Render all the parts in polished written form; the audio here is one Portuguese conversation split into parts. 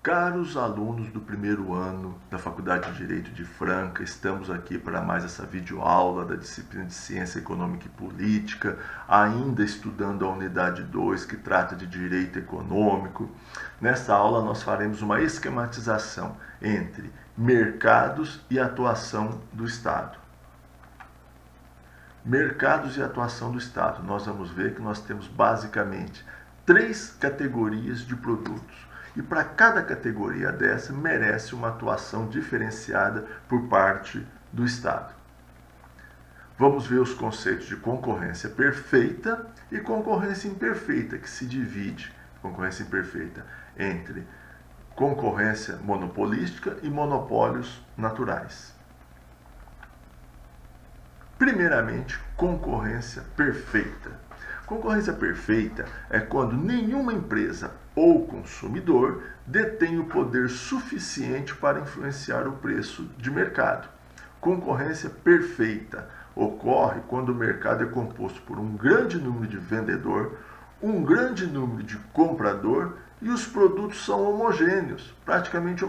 Caros alunos do primeiro ano da Faculdade de Direito de Franca, estamos aqui para mais essa videoaula da disciplina de Ciência Econômica e Política, ainda estudando a unidade 2, que trata de Direito Econômico. Nesta aula nós faremos uma esquematização entre mercados e atuação do Estado. Mercados e atuação do Estado. Nós vamos ver que nós temos basicamente 3 categorias de produtos. E para cada categoria dessa merece uma atuação diferenciada por parte do Estado. Vamos ver os conceitos de concorrência perfeita e concorrência imperfeita, que se divide, concorrência imperfeita, entre concorrência monopolística e monopólios naturais. Primeiramente, concorrência perfeita. Concorrência perfeita é quando nenhuma empresa ou consumidor detém o poder suficiente para influenciar o preço de mercado. Concorrência perfeita ocorre quando o mercado é composto por um grande número de vendedor, um grande número de comprador e os produtos são homogêneos, praticamente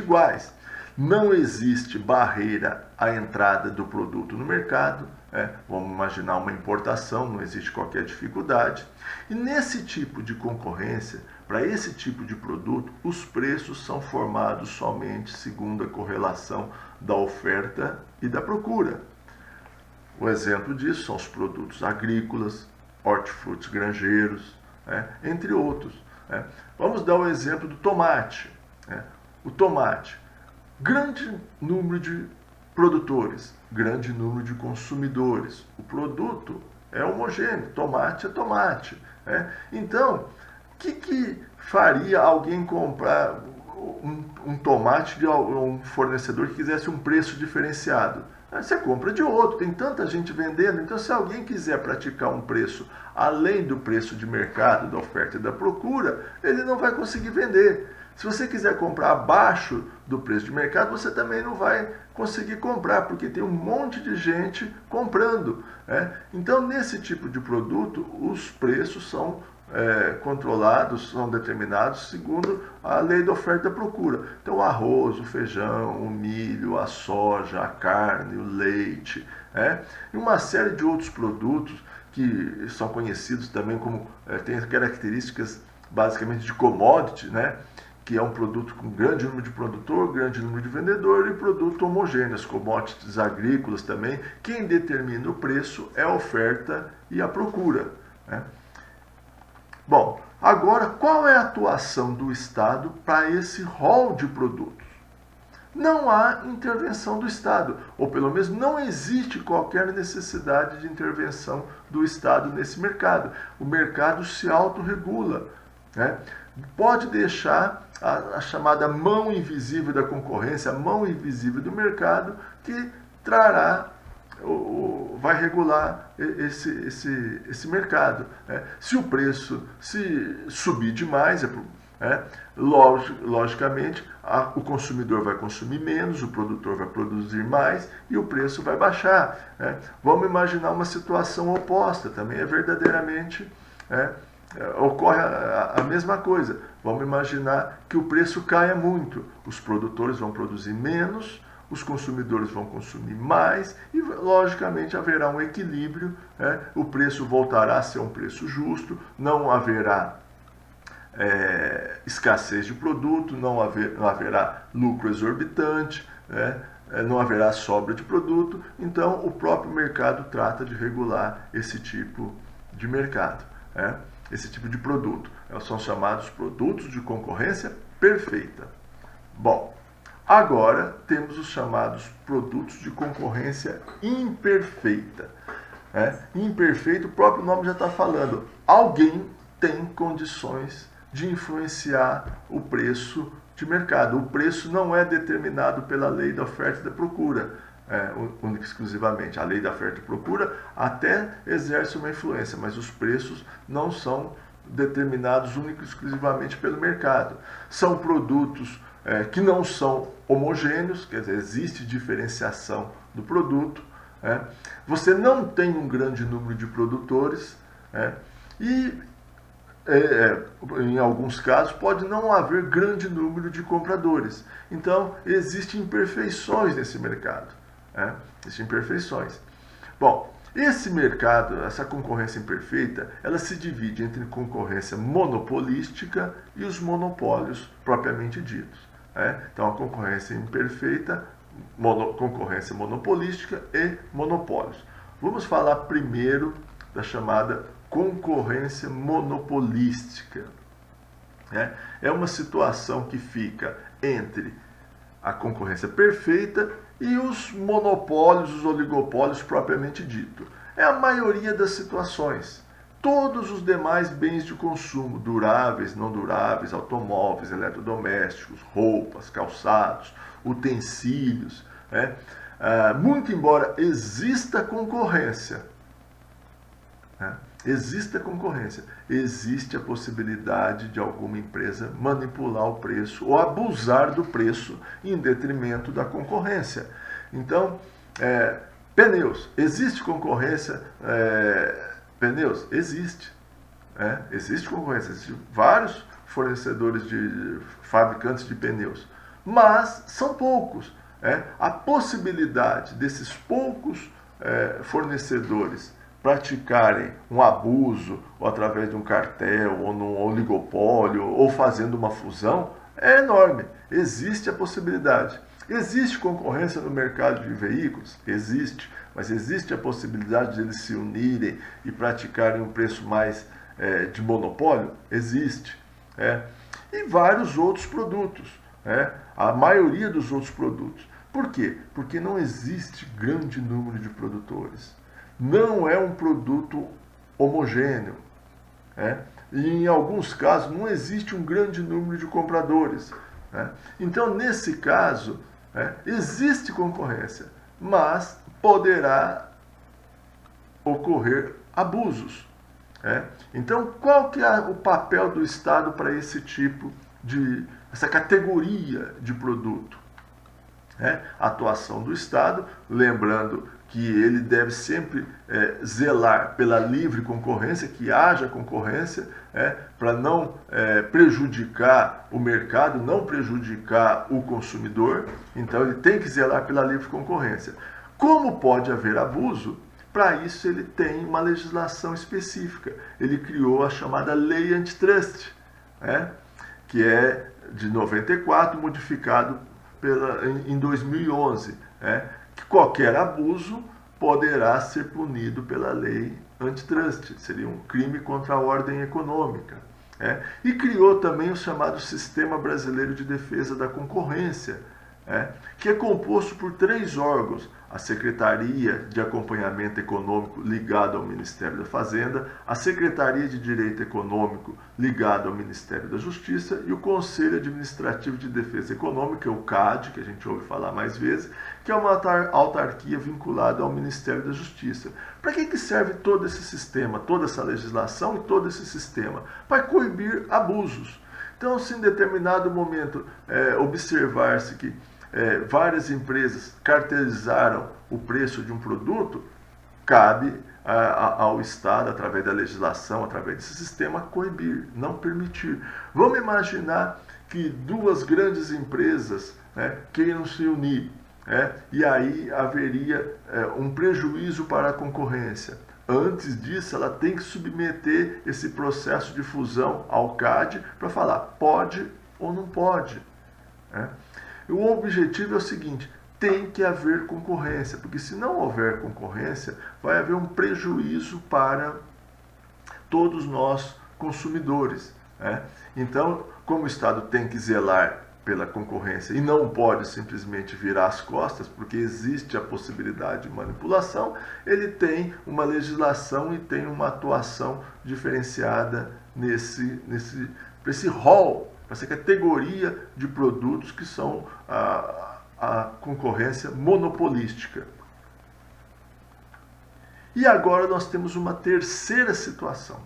iguais. Não existe barreira à entrada do produto no mercado, vamos imaginar uma importação, não existe qualquer dificuldade. E nesse tipo de concorrência, para esse tipo de produto, os preços são formados somente segundo a correlação da oferta e da procura. O exemplo disso são os produtos agrícolas, hortifrutis granjeiros, entre outros. Vamos dar o exemplo do tomate. O tomate. Grande número de produtores, grande número de consumidores. O produto é homogêneo, tomate é tomate. Então, o que faria alguém comprar um tomate de um fornecedor que quisesse um preço diferenciado? Você compra de outro, tem tanta gente vendendo, então se alguém quiser praticar um preço além do preço de mercado, da oferta e da procura, ele não vai conseguir vender. Se você quiser comprar abaixo do preço de mercado, você também não vai conseguir comprar, porque tem um monte de gente comprando. Então, nesse tipo de produto, os preços são controlados, são determinados segundo a lei da oferta e da procura. Então, o arroz, o feijão, o milho, a soja, a carne, o leite, e uma série de outros produtos que são conhecidos também como, têm características basicamente de commodity, que é um produto com grande número de produtor, grande número de vendedor e produto homogêneo, as commodities agrícolas também. Quem determina o preço é a oferta e a procura. Bom, agora qual é a atuação do Estado para esse rol de produtos? Não há intervenção do Estado, ou pelo menos não existe qualquer necessidade de intervenção do Estado nesse mercado. O mercado se autorregula. Pode deixar a chamada mão invisível da concorrência, a mão invisível do mercado, que trará, vai regular esse mercado. Se o preço se subir demais, logicamente o consumidor vai consumir menos, o produtor vai produzir mais e o preço vai baixar. Vamos imaginar uma situação oposta, também é verdadeiramente... ocorre a mesma coisa. Vamos imaginar que o preço caia muito. Os produtores vão produzir menos, os consumidores vão consumir mais e, logicamente, haverá um equilíbrio. O preço voltará a ser um preço justo, não haverá escassez de produto, não haverá lucro exorbitante, não haverá sobra de produto. Então, o próprio mercado trata de regular esse tipo de mercado. Esse tipo de produto. São chamados produtos de concorrência perfeita. Bom, agora temos os chamados produtos de concorrência imperfeita. Imperfeito, o próprio nome já está falando. Alguém tem condições de influenciar o preço de mercado. O preço não é determinado pela lei da oferta e da procura. Única e exclusivamente. A lei da oferta e procura até exerce uma influência, mas os preços não são determinados única e exclusivamente pelo mercado. São produtos que não são homogêneos, quer dizer, existe diferenciação do produto. Você não tem um grande número de produtores e em alguns casos, pode não haver grande número de compradores. Então, existem imperfeições nesse mercado. Né? Existem imperfeições. Bom, esse mercado, essa concorrência imperfeita, ela se divide entre concorrência monopolística e os monopólios propriamente ditos. Né? Então, a concorrência imperfeita, concorrência monopolística e monopólios. Vamos falar primeiro da chamada concorrência monopolística. É uma situação que fica entre a concorrência perfeita e os monopólios, os oligopólios propriamente dito. É a maioria das situações. Todos os demais bens de consumo, duráveis, não duráveis, automóveis, eletrodomésticos, roupas, calçados, utensílios, muito embora exista concorrência, existe a possibilidade de alguma empresa manipular o preço ou abusar do preço em detrimento da concorrência. Então, pneus, existe concorrência? Pneus, existe. Existe concorrência, existem vários fornecedores fabricantes de pneus, mas são poucos. A possibilidade desses poucos fornecedores praticarem um abuso, ou através de um cartel, ou num oligopólio, ou fazendo uma fusão, é enorme. Existe a possibilidade. Existe concorrência no mercado de veículos? Existe. Mas existe a possibilidade de eles se unirem e praticarem um preço mais de monopólio? Existe. E vários outros produtos. A maioria dos outros produtos. Por quê? Porque não existe grande número de produtores. Não é um produto homogêneo. E em alguns casos não existe um grande número de compradores. Então, nesse caso, existe concorrência, mas poderá ocorrer abusos. Então, qual que é o papel do Estado para esse tipo essa categoria de produto? A atuação do Estado, lembrando que ele deve sempre zelar pela livre concorrência, que haja concorrência, para não prejudicar o mercado, não prejudicar o consumidor. Então ele tem que zelar pela livre concorrência. Como pode haver abuso? Para isso ele tem uma legislação específica. Ele criou a chamada Lei Antitrust, que é de 94, modificado em 2011, que qualquer abuso poderá ser punido pela lei antitrust, seria um crime contra a ordem econômica. E criou também o chamado Sistema Brasileiro de Defesa da Concorrência, que é composto por 3 órgãos: a Secretaria de Acompanhamento Econômico, ligada ao Ministério da Fazenda, a Secretaria de Direito Econômico, ligada ao Ministério da Justiça, e o Conselho Administrativo de Defesa Econômica, o CAD, que a gente ouve falar mais vezes, que é uma autarquia vinculada ao Ministério da Justiça. Para que serve todo esse sistema, toda essa legislação e todo esse sistema? Para coibir abusos. Então, se em determinado momento observar-se que várias empresas cartelizaram o preço de um produto, cabe ao Estado, através da legislação, através desse sistema, coibir, não permitir. Vamos imaginar que 2 grandes empresas queiram se unir, e aí haveria um prejuízo para a concorrência. Antes disso, ela tem que submeter esse processo de fusão ao CAD para falar pode ou não pode. O objetivo é o seguinte: tem que haver concorrência, porque se não houver concorrência, vai haver um prejuízo para todos nós consumidores. Então, como o Estado tem que zelar pela concorrência e não pode simplesmente virar as costas, porque existe a possibilidade de manipulação, ele tem uma legislação e tem uma atuação diferenciada nesse rol, essa categoria de produtos que são a concorrência monopolística. E agora nós temos uma terceira situação.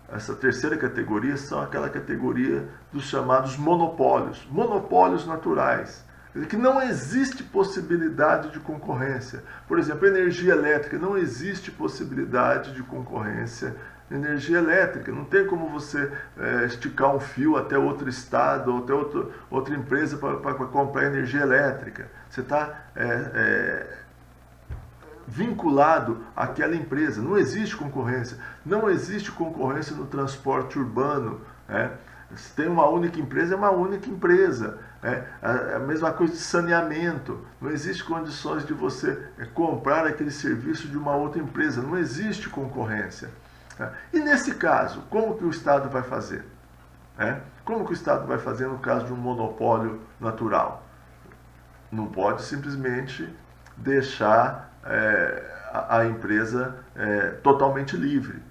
Essa terceira categoria são aquela categoria dos chamados monopólios, monopólios naturais, que não existe possibilidade de concorrência. Por exemplo, energia elétrica, não existe possibilidade de concorrência energia elétrica. Não tem como você esticar um fio até outro estado ou até outra empresa para comprar energia elétrica. Você está vinculado àquela empresa. Não existe concorrência. Não existe concorrência no transporte urbano. Se tem uma única empresa, é uma única empresa. A mesma coisa de saneamento. Não existe condições de você comprar aquele serviço de uma outra empresa. Não existe concorrência. E nesse caso, como que o Estado vai fazer? Como que o Estado vai fazer no caso de um monopólio natural? Não pode simplesmente deixar a empresa totalmente livre.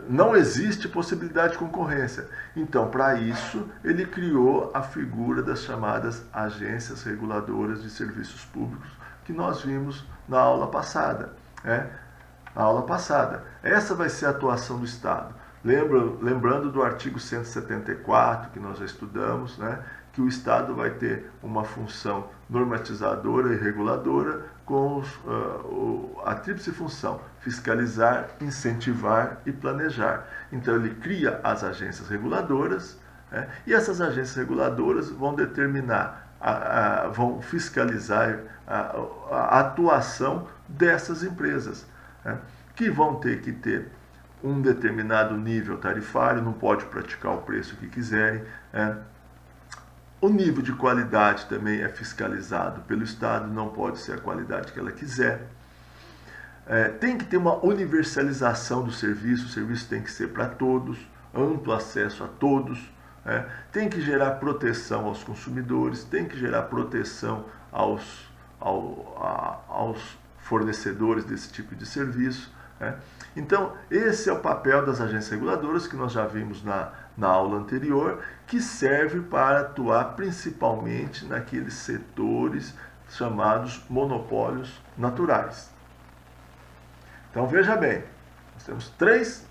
Não existe possibilidade de concorrência. Então, para isso, ele criou a figura das chamadas agências reguladoras de serviços públicos, que nós vimos na aula passada. Essa vai ser a atuação do Estado. Lembrando do artigo 174, que nós já estudamos, que o Estado vai ter uma função normatizadora e reguladora com a tríplice função: fiscalizar, incentivar e planejar. Então ele cria as agências reguladoras, e essas agências reguladoras vão determinar, vão fiscalizar a atuação dessas empresas, que vão ter que ter um determinado nível tarifário, não pode praticar o preço que quiserem. O nível de qualidade também é fiscalizado pelo Estado, não pode ser a qualidade que ela quiser. Tem que ter uma universalização do serviço, o serviço tem que ser para todos, amplo acesso a todos. Tem que gerar proteção aos consumidores, tem que gerar proteção aos fornecedores desse tipo de serviço. Então, esse é o papel das agências reguladoras, que nós já vimos na aula anterior, que serve para atuar principalmente naqueles setores chamados monopólios naturais. Então, veja bem, nós temos 3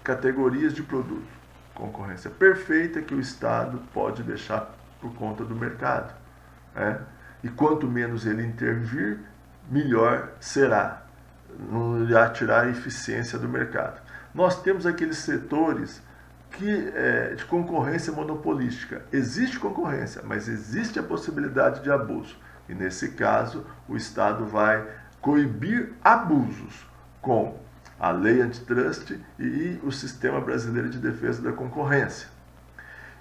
categorias de produto. Concorrência perfeita, que o Estado pode deixar por conta do mercado. E quanto menos ele intervir, melhor será. Não irá tirar a eficiência do mercado. Nós temos aqueles setores de concorrência monopolística. Existe concorrência, mas existe a possibilidade de abuso. E nesse caso, o Estado vai coibir abusos com a lei antitrust e o Sistema Brasileiro de Defesa da Concorrência.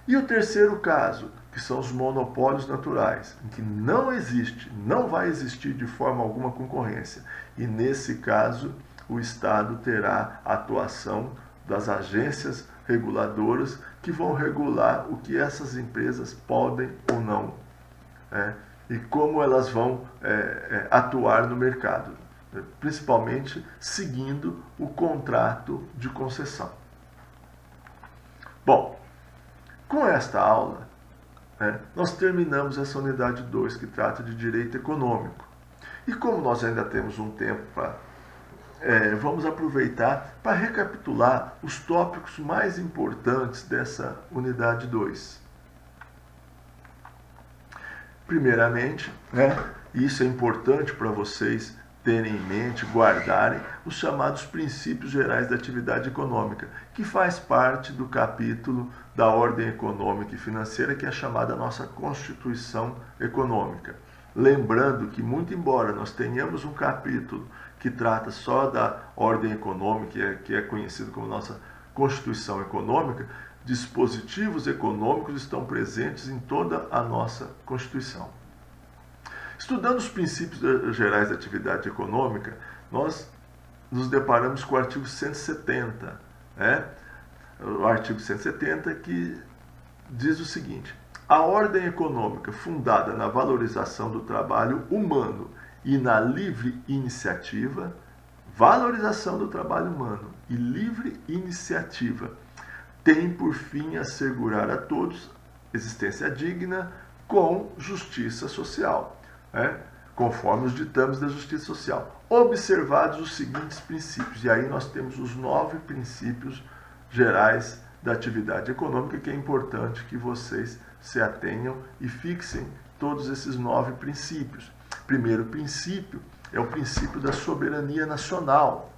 E o terceiro caso, que são os monopólios naturais, em que não vai existir de forma alguma concorrência. E nesse caso, o Estado terá a atuação das agências reguladoras, que vão regular o que essas empresas podem ou não, e como elas vão atuar no mercado, principalmente seguindo o contrato de concessão. Bom, com esta aula, nós terminamos essa unidade 2, que trata de direito econômico. E como nós ainda temos um tempo vamos aproveitar para recapitular os tópicos mais importantes dessa unidade 2. Primeiramente, e isso é importante para vocês terem em mente, guardarem, os chamados princípios gerais da atividade econômica, que faz parte do capítulo da ordem econômica e financeira, que é chamada nossa Constituição Econômica. Lembrando que, muito embora nós tenhamos um capítulo que trata só da ordem econômica, que é conhecido como nossa Constituição Econômica, dispositivos econômicos estão presentes em toda a nossa Constituição. Estudando os princípios gerais da atividade econômica, nós nos deparamos com o artigo 170, o artigo 170, que diz o seguinte: a ordem econômica fundada na valorização do trabalho humano e na livre iniciativa, valorização do trabalho humano e livre iniciativa, tem por fim assegurar a todos existência digna com justiça social, conforme os ditames da justiça social, observados os seguintes princípios. E aí nós temos os 9 princípios gerais da atividade econômica, que é importante que vocês se atenham e fixem todos esses 9 princípios. Primeiro princípio é o princípio da soberania nacional,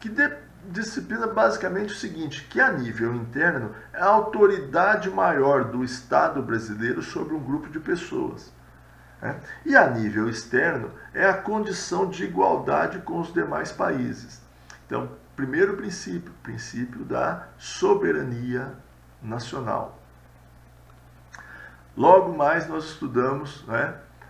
que disciplina basicamente o seguinte, que a nível interno é a autoridade maior do Estado brasileiro sobre um grupo de pessoas. E a nível externo é a condição de igualdade com os demais países. Então, primeiro princípio, princípio da soberania nacional. Logo mais nós estudamos,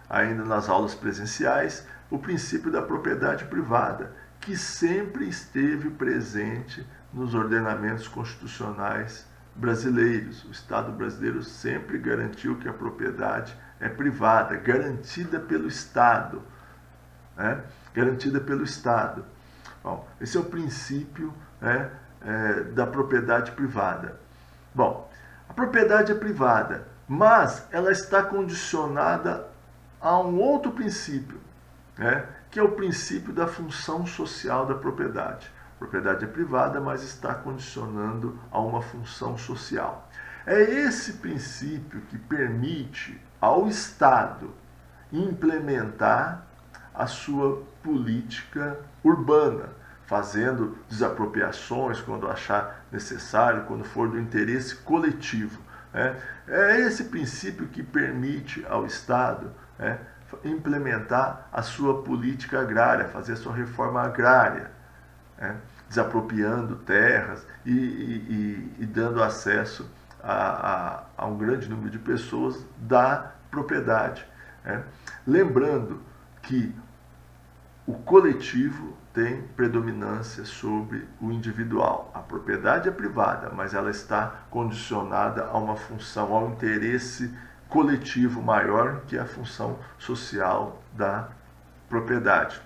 ainda nas aulas presenciais, o princípio da propriedade privada, que sempre esteve presente nos ordenamentos constitucionais brasileiros. O Estado brasileiro sempre garantiu que a propriedade é privada, garantida pelo Estado. Garantida pelo Estado. Bom, esse é o princípio da propriedade privada. Bom, a propriedade é privada, mas ela está condicionada a um outro princípio, que é o princípio da função social da propriedade. A propriedade é privada, mas está condicionando a uma função social. É esse princípio que permite ao Estado implementar a sua política urbana, fazendo desapropriações quando achar necessário, quando for do interesse coletivo. É esse princípio que permite ao Estado implementar a sua política agrária, fazer a sua reforma agrária, desapropriando terras e dando acesso a um grande número de pessoas da propriedade. Lembrando que o coletivo tem predominância sobre o individual. A propriedade é privada, mas ela está condicionada a uma função, ao interesse coletivo maior que a função social da propriedade.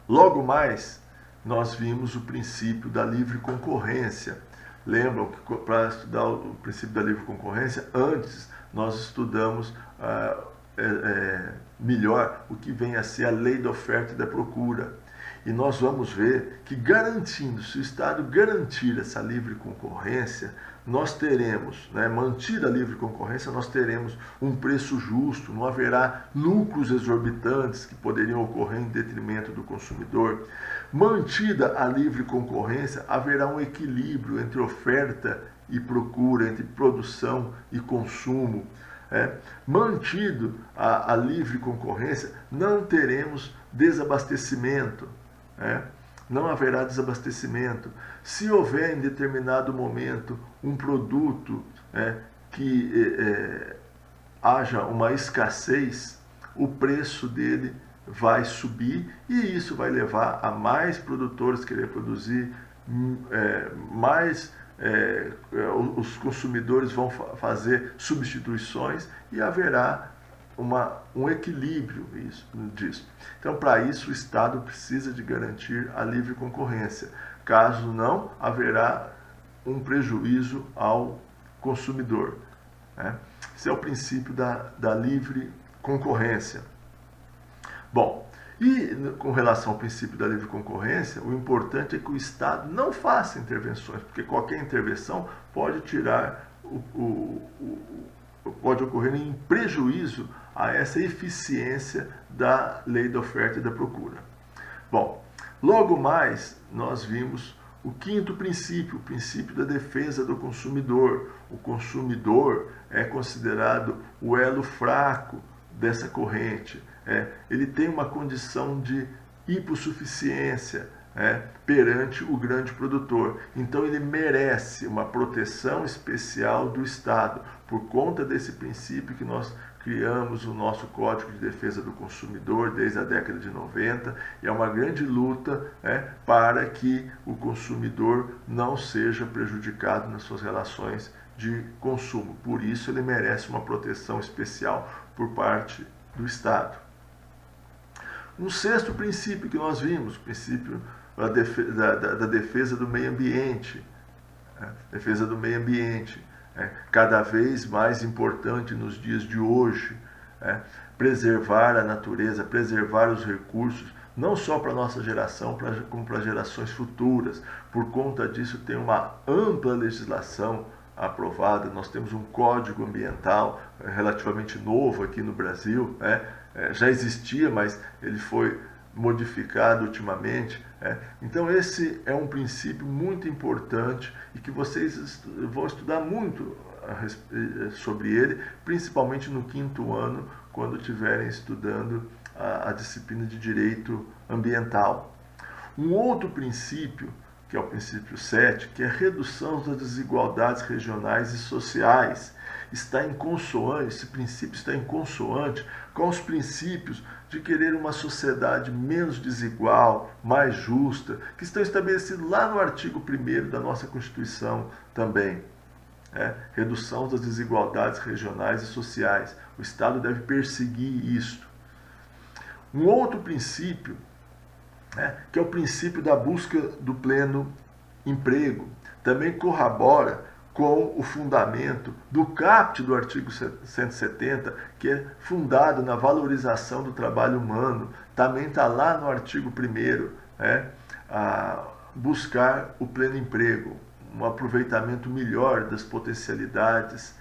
Logo mais, nós vimos o princípio da livre concorrência. Lembram que para estudar o princípio da livre concorrência, antes nós estudamos melhor o que vem a ser a lei da oferta e da procura. E nós vamos ver que se o Estado garantir essa livre concorrência, nós teremos, mantida a livre concorrência, nós teremos um preço justo, não haverá lucros exorbitantes que poderiam ocorrer em detrimento do consumidor. Mantida a livre concorrência, haverá um equilíbrio entre oferta e procura, entre produção e consumo. Mantido a livre concorrência, não teremos desabastecimento. Não haverá desabastecimento. Se houver em determinado momento um produto que haja uma escassez, o preço dele vai subir e isso vai levar a mais produtores querer produzir, os consumidores vão fazer substituições e haverá um equilíbrio disso. Então, para isso, o Estado precisa de garantir a livre concorrência. Caso não, haverá um prejuízo ao consumidor. Esse é o princípio da livre concorrência. Bom, e com relação ao princípio da livre concorrência, o importante é que o Estado não faça intervenções, porque qualquer intervenção pode pode ocorrer em prejuízo a essa eficiência da lei da oferta e da procura. Bom, logo mais nós vimos o quinto princípio, o princípio da defesa do consumidor. O consumidor é considerado o elo fraco dessa corrente. Ele tem uma condição de hipossuficiência perante o grande produtor. Então ele merece uma proteção especial do Estado, por conta desse princípio que nós criamos o nosso Código de Defesa do Consumidor desde a década de 90, e é uma grande luta para que o consumidor não seja prejudicado nas suas relações de consumo. Por isso ele merece uma proteção especial por parte do Estado. Um sexto princípio que nós vimos, o princípio da defesa do meio ambiente. Defesa do meio ambiente, cada vez mais importante nos dias de hoje. Preservar a natureza, preservar os recursos, não só para a nossa geração, como para gerações futuras. Por conta disso, tem uma ampla legislação aprovada. Nós temos um código ambiental relativamente novo aqui no Brasil, já existia, mas ele foi modificado ultimamente. Então esse é um princípio muito importante e que vocês vão estudar muito sobre ele, principalmente no 5º ano, quando estiverem estudando a disciplina de Direito Ambiental. Um outro princípio, que é o princípio 7, que é a redução das desigualdades regionais e sociais, está em consoante, esse princípio está em consoante com os princípios de querer uma sociedade menos desigual, mais justa, que estão estabelecidos lá no artigo 1º da nossa Constituição também. Redução das desigualdades regionais e sociais. O Estado deve perseguir isto. Um outro princípio, que é o princípio da busca do pleno emprego, também corrobora com o fundamento do caput do artigo 170, que é fundado na valorização do trabalho humano, também está lá no artigo 1º, a buscar o pleno emprego, um aproveitamento melhor das potencialidades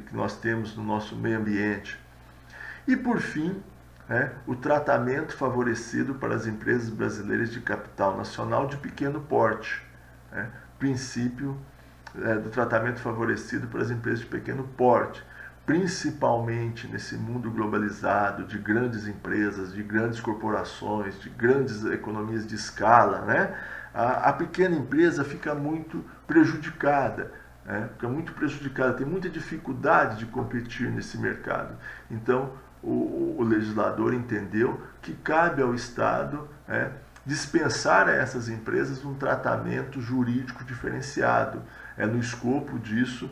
que nós temos no nosso meio ambiente. E, por fim, o tratamento favorecido para as empresas brasileiras de capital nacional de pequeno porte. Princípio do tratamento favorecido para as empresas de pequeno porte, principalmente nesse mundo globalizado de grandes empresas, de grandes corporações, de grandes economias de escala, a pequena empresa fica muito prejudicada. Tem muita dificuldade de competir nesse mercado. Então, o legislador entendeu que cabe ao Estado dispensar a essas empresas um tratamento jurídico diferenciado. É no escopo disso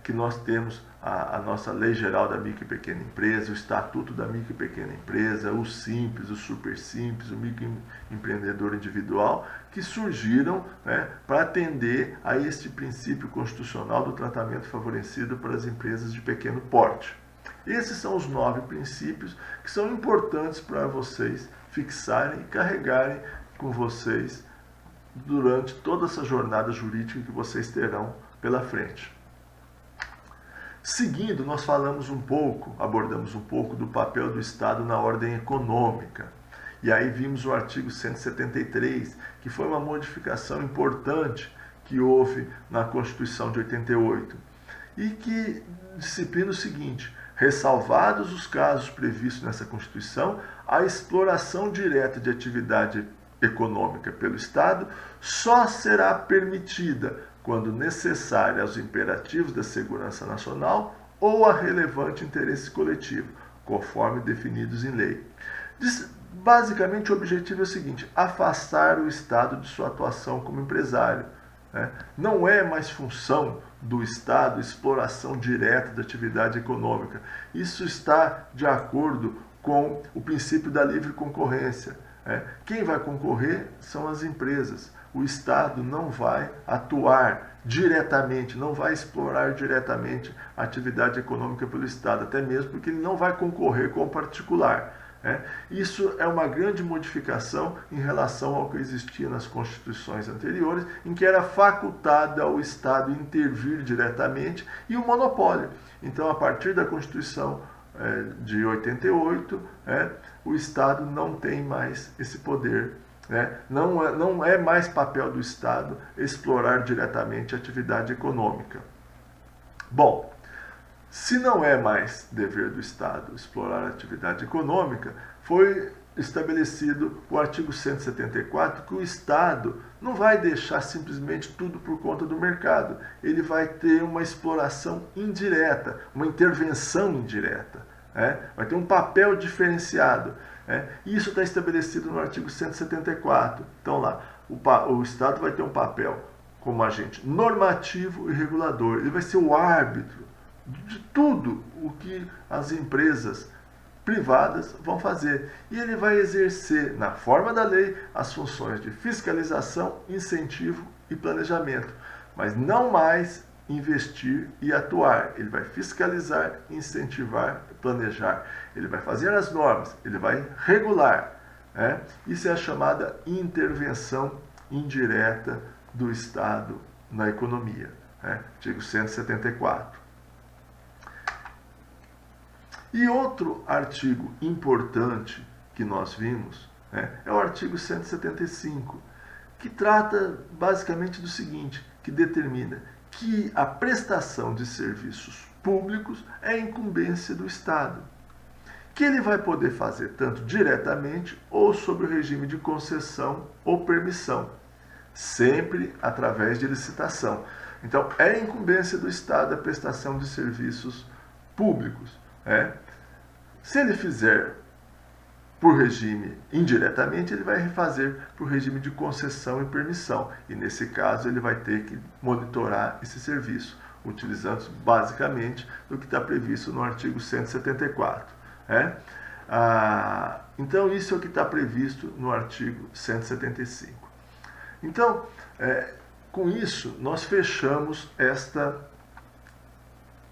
que nós temos a nossa Lei Geral da Micro e Pequena Empresa, o Estatuto da Micro e Pequena Empresa, o Simples, o Super Simples, o Microempreendedor Individual, que surgiram para atender a este princípio constitucional do tratamento favorecido para as empresas de pequeno porte. Esses são os 9 princípios que são importantes para vocês fixarem e carregarem com vocês durante toda essa jornada jurídica que vocês terão pela frente. Seguindo, nós abordamos um pouco do papel do Estado na ordem econômica. E aí vimos o artigo 173, que foi uma modificação importante que houve na Constituição de 88, e que disciplina o seguinte: ressalvados os casos previstos nessa Constituição, a exploração direta de atividade econômica pelo Estado só será permitida quando necessária aos imperativos da segurança nacional ou a relevante interesse coletivo, conforme definidos em lei. Basicamente, o objetivo é o seguinte: afastar o Estado de sua atuação como empresário. Não é mais função do Estado exploração direta da atividade econômica. Isso está de acordo com o princípio da livre concorrência. Quem vai concorrer são as empresas. O Estado não vai atuar diretamente, não vai explorar diretamente a atividade econômica pelo Estado, até mesmo porque ele não vai concorrer com o particular. Isso é uma grande modificação em relação ao que existia nas constituições anteriores, em que era facultado ao Estado intervir diretamente e o monopólio. Então, a partir da Constituição de 88, o Estado não tem mais esse poder. Não é mais papel do Estado explorar diretamente a atividade econômica. Bom, se não é mais dever do Estado explorar a atividade econômica, foi estabelecido o artigo 174, que o Estado não vai deixar simplesmente tudo por conta do mercado. Ele vai ter uma exploração indireta, uma intervenção indireta. Vai ter um papel diferenciado. Isso está estabelecido no artigo 174. Então lá, o Estado vai ter um papel como agente normativo e regulador. Ele vai ser o árbitro de tudo o que as empresas privadas vão fazer. E ele vai exercer, na forma da lei, as funções de fiscalização, incentivo e planejamento. Mas não mais investir e atuar. Ele vai fiscalizar, incentivar e planejar. Ele vai fazer as normas, ele vai regular. Isso é a chamada intervenção indireta do Estado na economia. Artigo 174. E outro artigo importante que nós vimos, né, é o artigo 175, que trata basicamente do seguinte, que determina que a prestação de serviços públicos é incumbência do Estado, que ele vai poder fazer tanto diretamente ou sob o regime de concessão ou permissão, sempre através de licitação. Então, é incumbência do Estado a prestação de serviços públicos. Se ele fizer por regime indiretamente, ele vai refazer por regime de concessão e permissão. E nesse caso, ele vai ter que monitorar esse serviço, utilizando basicamente do que está previsto no artigo 174. Então, isso é o que está previsto no artigo 175. Então, com isso, nós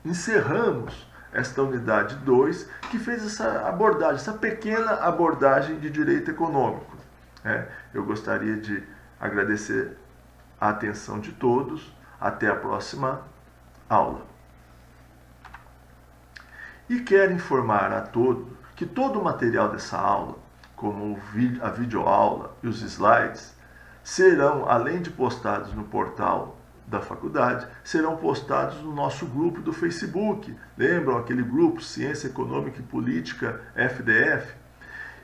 encerramos esta unidade 2, que fez essa abordagem, essa pequena abordagem de direito econômico. Eu gostaria de agradecer a atenção de todos. Até a próxima aula. E quero informar a todos que todo o material dessa aula, como a videoaula e os slides, serão, além de postados no portal da faculdade, serão postados no nosso grupo do Facebook. Lembram aquele grupo Ciência Econômica e Política FDF?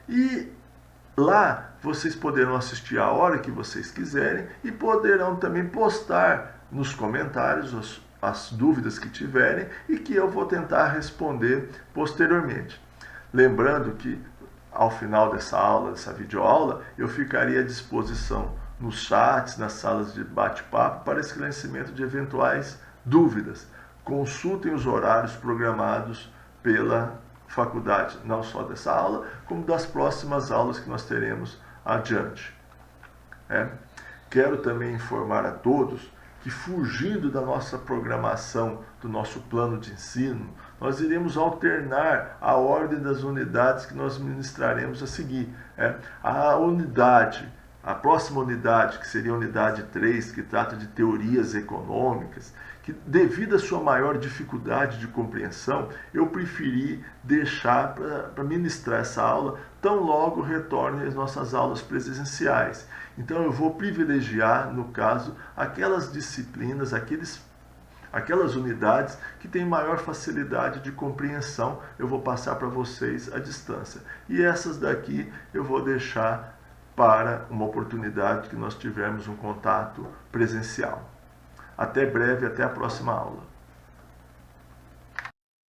E lá vocês poderão assistir a hora que vocês quiserem e poderão também postar nos comentários as dúvidas que tiverem e que eu vou tentar responder posteriormente. Lembrando que ao final dessa aula, dessa videoaula, eu ficaria à disposição nos chats, nas salas de bate-papo, para esclarecimento de eventuais dúvidas. Consultem os horários programados pela faculdade, não só dessa aula, como das próximas aulas que nós teremos adiante. Quero também informar a todos que, fugindo da nossa programação, do nosso plano de ensino, nós iremos alternar a ordem das unidades que nós ministraremos a seguir. A próxima unidade, que seria a unidade 3, que trata de teorias econômicas, que devido à sua maior dificuldade de compreensão, eu preferi deixar para ministrar essa aula tão logo retornem as nossas aulas presenciais. Então eu vou privilegiar, no caso, aquelas disciplinas, aquelas unidades que têm maior facilidade de compreensão, eu vou passar para vocês à distância. E essas daqui eu vou deixar para uma oportunidade que nós tivermos um contato presencial. Até breve, até a próxima aula.